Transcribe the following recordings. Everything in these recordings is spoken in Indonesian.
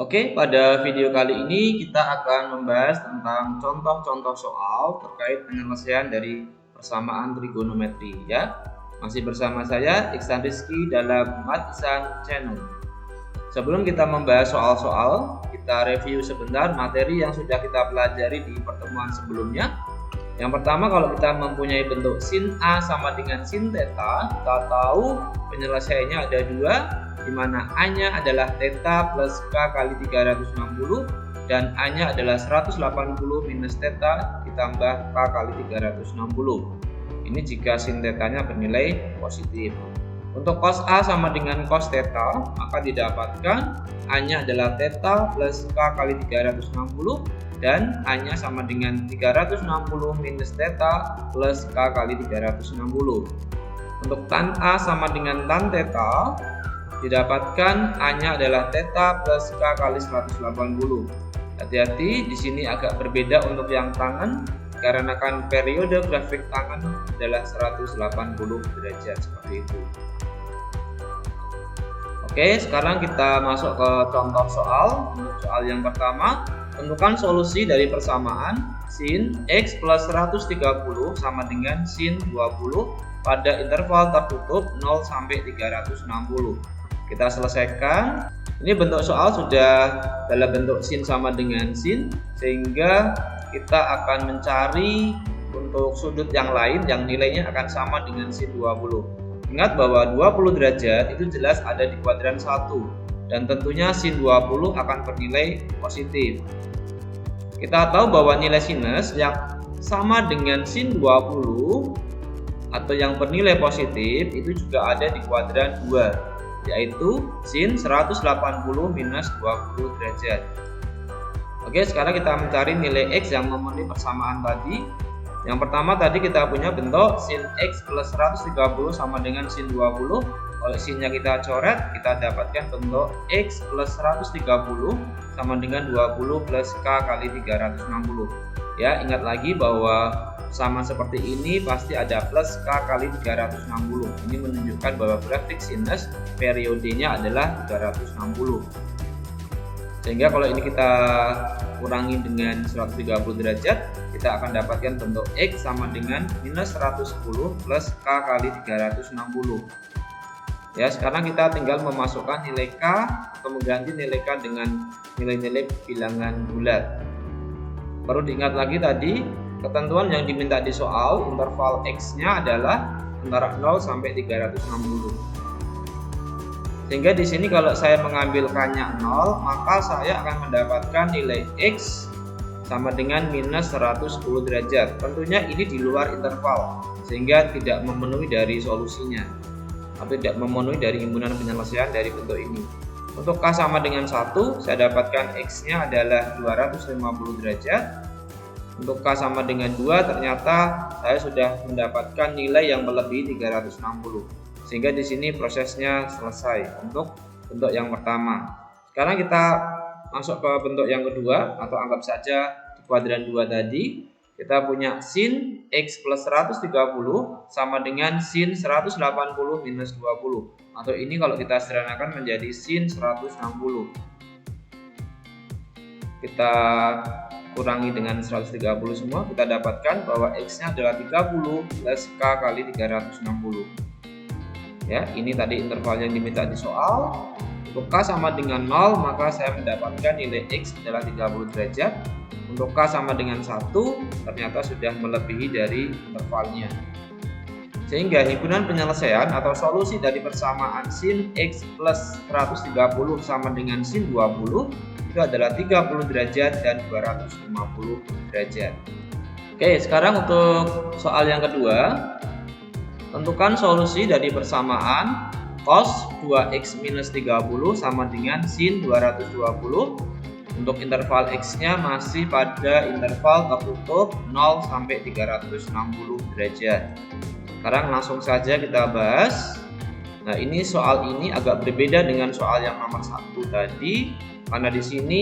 Oke, pada video kali ini kita akan membahas tentang contoh-contoh soal terkait penyelesaian dari persamaan trigonometri ya. Masih bersama saya Iksan Rizky dalam Mat Iksan Channel. Sebelum kita membahas soal-soal, kita review sebentar materi yang sudah kita pelajari di pertemuan sebelumnya. Yang pertama, kalau kita mempunyai bentuk sin A sama dengan sin theta, kita tahu penyelesaiannya ada dua, di mana A-nya adalah theta plus K kali 360 dan A-nya adalah 180 minus theta ditambah K kali 360. Ini jika sin theta-nya bernilai positif. Untuk cos A sama dengan cos theta, maka didapatkan A-nya adalah theta plus K kali 360 dan A-nya sama dengan 360 minus theta plus K kali 360. Untuk tan A sama dengan tan theta, didapatkan A-nya adalah theta plus K kali 180. Hati-hati, di sini agak berbeda untuk yang tangan, karena kan periode grafik tangan adalah 180 derajat seperti itu. Oke, sekarang kita masuk ke contoh soal. Untuk soal yang pertama, tentukan solusi dari persamaan sin X plus 130 sama dengan sin 20 pada interval tertutup 0 sampai 360. Kita selesaikan. Ini bentuk soal sudah dalam bentuk sin sama dengan sin, sehingga kita akan mencari untuk sudut yang lain yang nilainya akan sama dengan sin 20. Ingat bahwa 20 derajat itu jelas ada di kuadran 1, dan tentunya sin 20 akan bernilai positif. Kita tahu bahwa nilai sinus yang sama dengan sin 20 atau yang bernilai positif itu juga ada di kuadran 2, yaitu sin 180 minus 20 derajat. Oke, sekarang kita mencari nilai X yang memenuhi persamaan tadi. Yang pertama tadi kita punya bentuk sin X plus 130 sama dengan sin 20. Kalau sinnya kita coret, kita dapatkan bentuk X plus 130 sama dengan 20 plus K kali 360. Ya, ingat lagi bahwa sama seperti ini pasti ada plus K kali 360. Ini menunjukkan bahwa grafik sinus periodenya adalah 360. Sehingga kalau ini kita kurangi dengan 130 derajat, kita akan dapatkan bentuk X sama dengan minus 110 plus K kali 360. Ya, sekarang kita tinggal memasukkan nilai K atau mengganti nilai K dengan nilai-nilai bilangan bulat. Perlu diingat lagi tadi, ketentuan yang diminta di soal, interval X-nya adalah antara 0 sampai 360. Sehingga di sini kalau saya mengambil K-nya 0, maka saya akan mendapatkan nilai X sama dengan minus 110 derajat. Tentunya ini di luar interval, sehingga tidak memenuhi dari solusinya, atau tidak memenuhi dari himpunan penyelesaian dari bentuk ini. Untuk K sama dengan 1, saya dapatkan X-nya adalah 250 derajat. Untuk K sama dengan 2, ternyata saya sudah mendapatkan nilai yang melebihi 360. Sehingga di sini prosesnya selesai untuk bentuk yang pertama. Sekarang kita masuk ke bentuk yang kedua, atau anggap saja di kuadran 2 tadi. Kita punya sin X plus 130 sama dengan sin 180 minus 20. Atau ini kalau kita sederhanakan menjadi sin 160. Kita kurangi dengan 130 semua, kita dapatkan bahwa X-nya adalah 30 plus K kali 360. Ya, ini tadi interval yang diminta di soal. Untuk K sama dengan 0, maka saya mendapatkan nilai X adalah 30 derajat. Untuk K sama dengan 1, ternyata sudah melebihi dari intervalnya. Sehingga himpunan penyelesaian atau solusi dari persamaan sin X plus 130 sama dengan sin 20 itu adalah 30 derajat dan 250 derajat. Oke, sekarang untuk soal yang kedua. Tentukan solusi dari persamaan cos 2x minus 30 sama dengan sin 220. Untuk interval X-nya masih pada interval tertutup 0 sampai 360 derajat. Sekarang langsung saja kita bahas. Nah, ini soal ini agak berbeda dengan soal yang nomor 1 tadi, karena di sini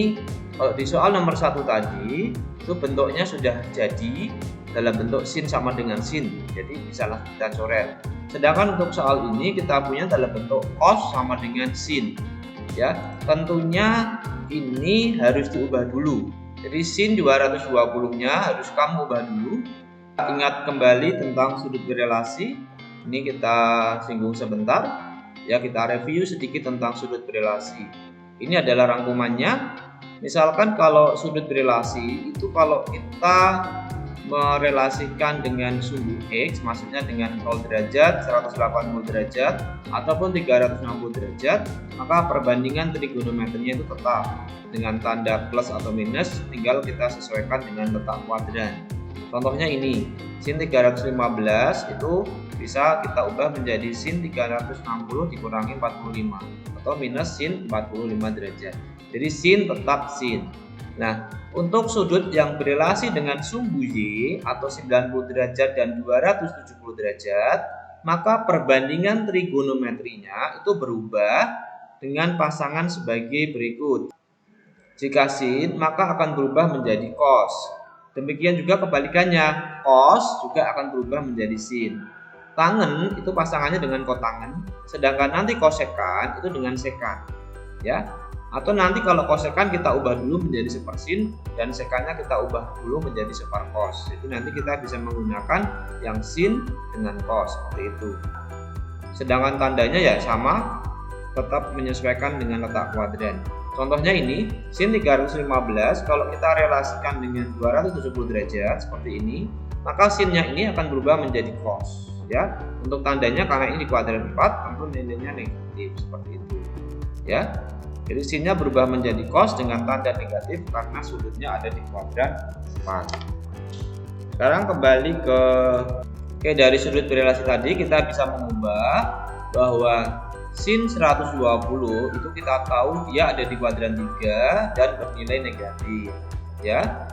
kalau di soal nomor 1 tadi itu bentuknya sudah jadi dalam bentuk sin sama dengan sin, jadi bisalah kita coret. Sedangkan untuk soal ini kita punya dalam bentuk cos sama dengan sin. Ya, tentunya ini harus diubah dulu. Jadi sin 220-nya harus kamu ubah dulu. Ingat kembali tentang sudut berelasi. Ini kita singgung sebentar. Ya, kita review sedikit tentang sudut berelasi. Ini adalah rangkumannya. Misalkan kalau sudut berelasi itu kalau kita merelasikan dengan sumbu X, maksudnya dengan 0 derajat, 180 derajat, ataupun 360 derajat, maka perbandingan trigonometrinya itu tetap dengan tanda plus atau minus, tinggal kita sesuaikan dengan letak kuadran. Contohnya ini, sin 315 itu bisa kita ubah menjadi sin 360 dikurangi 45 atau minus sin 45 derajat. Jadi sin tetap sin. Nah, untuk sudut yang berelasi dengan sumbu Y atau 90 derajat dan 270 derajat, maka perbandingan trigonometrinya itu berubah dengan pasangan sebagai berikut. Jika sin, maka akan berubah menjadi cos. Demikian juga kebalikannya, cos juga akan berubah menjadi sin. Tangen itu pasangannya dengan kotangen, sedangkan nanti kosekan itu dengan sekan. Ya. Atau nanti kalau kosekan kita ubah dulu menjadi sepersin dan sekannya kita ubah dulu menjadi seperkos. Itu nanti kita bisa menggunakan yang sin dengan kos seperti itu. Sedangkan tandanya ya sama, tetap menyesuaikan dengan letak kuadran. Contohnya ini, sin 315 kalau kita relasikan dengan 270 derajat seperti ini, maka sinnya ini akan berubah menjadi cos. Ya, untuk tandanya karena ini di kuadran 4, tentu nilainya negatif seperti itu. Ya. Jadi sinnya berubah menjadi cos dengan tanda negatif karena sudutnya ada di kuadran 4. Sekarang kembali ke dari sudut berelasi tadi kita bisa mengubah bahwa sin 120 itu kita tahu dia ada di kuadran 3 dan bernilai negatif. Ya.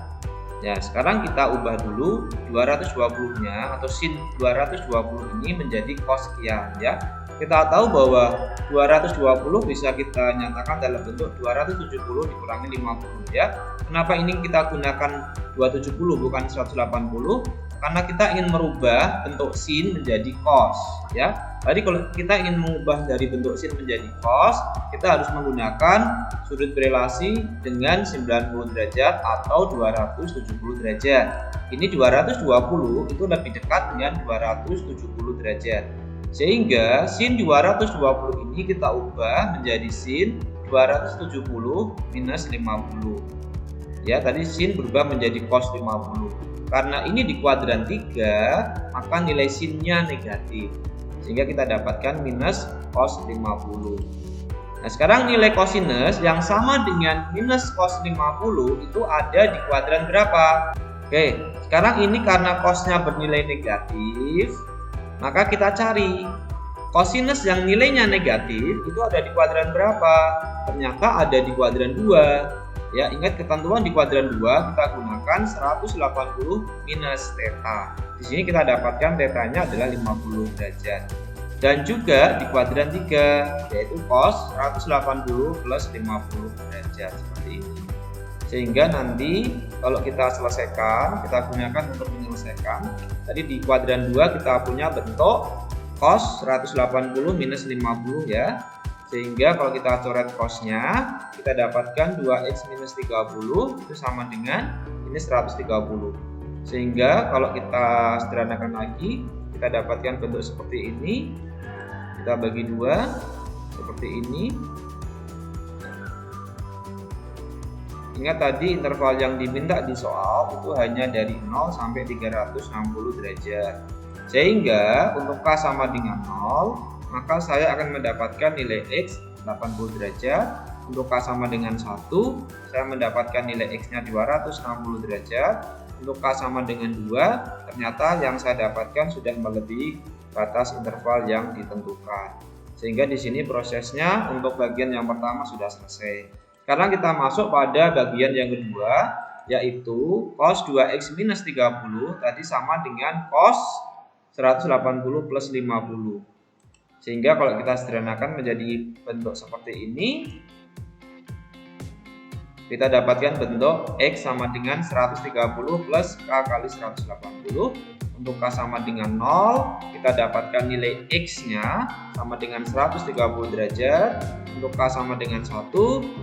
Ya, sekarang kita ubah dulu 220-nya atau sin 220 ini menjadi cos sekian ya. Kita tahu bahwa 220 bisa kita nyatakan dalam bentuk 270 dikurangi 50 ya. Kenapa ini kita gunakan 270 bukan 180? Karena kita ingin merubah bentuk sin menjadi cos ya. Jadi kalau kita ingin mengubah dari bentuk sin menjadi cos, kita harus menggunakan sudut berelasi dengan 90 derajat atau 270 derajat. Ini 220 itu lebih dekat dengan 270 derajat. Sehingga sin 220 ini kita ubah menjadi sin 270 minus 50. Ya, tadi sin berubah menjadi cos 50. Karena ini di kuadran 3, maka nilai sinnya negatif. Sehingga kita dapatkan minus cos 50. Nah, sekarang nilai cosinus yang sama dengan minus cos 50 itu ada di kuadran berapa? Oke, sekarang ini karena cosnya bernilai negatif, maka kita cari cosinus yang nilainya negatif itu ada di kuadran berapa? Ternyata ada di kuadran 2. Ya, ingat ketentuan di kuadran 2 kita gunakan 180 minus theta. Di sini kita dapatkan tetanya adalah 50 derajat. Dan juga di kuadran 3 yaitu cos 180 plus 50 derajat seperti ini. Sehingga nanti kalau kita selesaikan, kita gunakan untuk menyelesaikan. Tadi di kuadran 2 kita punya bentuk cos 180 minus 50 ya. Sehingga kalau kita coret cosnya, kita dapatkan 2x minus 30 itu sama dengan ini 130. Sehingga kalau kita sederhanakan lagi, kita dapatkan bentuk seperti ini. Kita bagi 2 seperti ini. Ingat tadi interval yang diminta di soal itu hanya dari 0 sampai 360 derajat. Sehingga untuk K sama dengan 0, maka saya akan mendapatkan nilai X 80 derajat. Untuk K sama dengan 1, saya mendapatkan nilai X-nya 260 derajat. Untuk K sama dengan 2, ternyata yang saya dapatkan sudah melebihi batas interval yang ditentukan. Sehingga di sini prosesnya untuk bagian yang pertama sudah selesai. Sekarang kita masuk pada bagian yang kedua, yaitu cos 2x minus 30 tadi sama dengan cos 180 plus 50. Sehingga kalau kita sederhanakan menjadi bentuk seperti ini, kita dapatkan bentuk X sama dengan 130 plus K kali 180. Untuk K sama dengan 0, kita dapatkan nilai X-nya sama dengan 130 derajat. Untuk K sama dengan 1,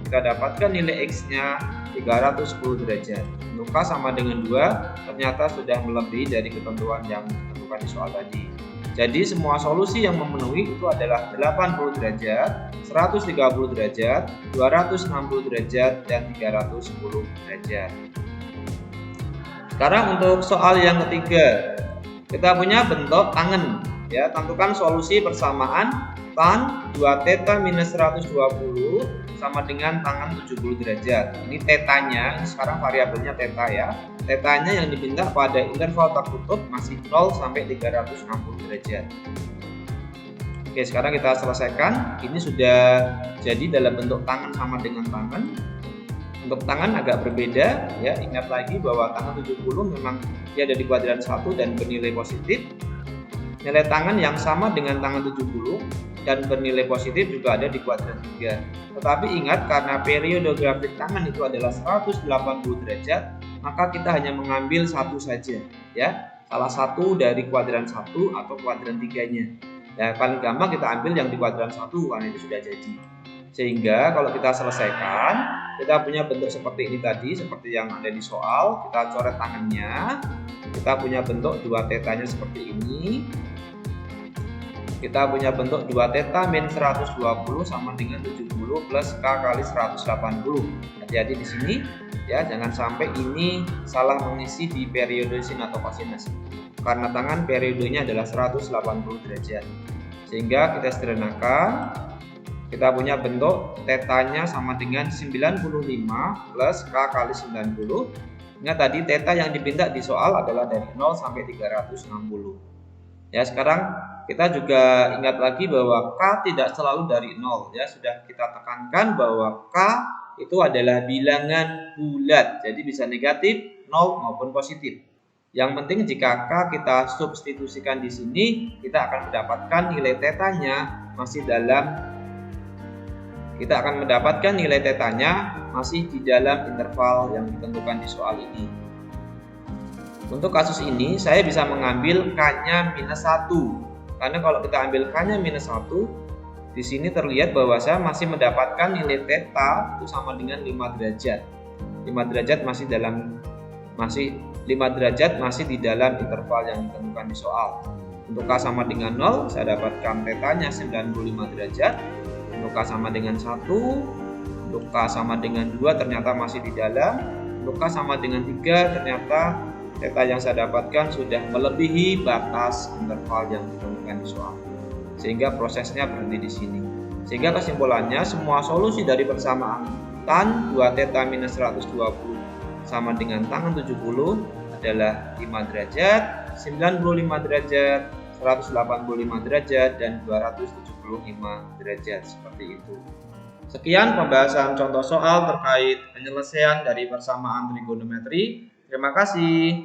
kita dapatkan nilai X-nya 310 derajat. Untuk K sama dengan 2, ternyata sudah melebihi dari ketentuan yang ditentukan di soal tadi. Jadi semua solusi yang memenuhi itu adalah 80 derajat, 130 derajat, 260 derajat, dan 310 derajat. Sekarang untuk soal yang ketiga, kita punya bentuk tangen. Ya, tentukan solusi persamaan tan 2 theta minus 120 sama dengan tangen 70 derajat. Ini tetanya, ini sekarang variabelnya theta ya. Tetanya yang diminta pada interval tertutup masih 0 sampai 360 derajat. Oke, sekarang kita selesaikan. Ini sudah jadi dalam bentuk tangen sama dengan tangen. Untuk tangan agak berbeda ya, ingat lagi bahwa tangan 70 memang dia ada di kuadran 1 dan bernilai positif. Nilai tangan yang sama dengan tangan 70 dan bernilai positif juga ada di kuadran 3. Tetapi ingat, karena periode grafik tangan itu adalah 180 derajat, maka kita hanya mengambil satu saja ya, salah satu dari kuadran 1 atau kuadran 3-nya. Ya, paling gampang kita ambil yang di kuadran 1 karena itu sudah jadi. Sehingga kalau kita selesaikan, kita punya bentuk seperti ini tadi, seperti yang ada di soal. Kita coret tangannya, kita punya bentuk 2 tetanya seperti ini. Kita punya bentuk 2 theta min 120 sama dengan 70 plus K kali 180. Hati-hati di sini ya, jangan sampai ini salah mengisi di periode sin atau kosinus. Karena tangan periodenya adalah 180 derajat. Sehingga kita sederhanakan. Kita punya bentuk tetanya sama dengan 95 plus K kali 90. Ingat tadi teta yang diminta di soal adalah dari 0 sampai 360. Ya, sekarang kita juga ingat lagi bahwa K tidak selalu dari 0 ya. Sudah kita tekankan bahwa K itu adalah bilangan bulat. Jadi bisa negatif, 0 maupun positif. Yang penting jika K kita substitusikan di sini, kita akan mendapatkan nilai tetanya masih di dalam interval yang ditentukan di soal ini. Untuk kasus ini saya bisa mengambil K-nya minus 1. Karena kalau kita ambil K-nya minus 1, di sini terlihat bahwa saya masih mendapatkan nilai theta itu sama dengan 5 derajat. 5 derajat masih di dalam interval yang ditentukan di soal. Untuk K sama dengan 0, saya dapatkan tetanya 95 derajat. Untuk K sama dengan 1, untuk K sama dengan 2 ternyata masih di dalam. Untuk K sama dengan 3 ternyata theta yang saya dapatkan sudah melebihi batas interval yang ditentukan di soal. Sehingga prosesnya berhenti di sini. Sehingga kesimpulannya semua solusi dari persamaan tan 2 theta minus 120 sama dengan tangan 70 adalah 5 derajat, 95 derajat, 185 derajat, dan 275 derajat, seperti itu. Sekian pembahasan contoh soal terkait penyelesaian dari persamaan trigonometri. Terima kasih.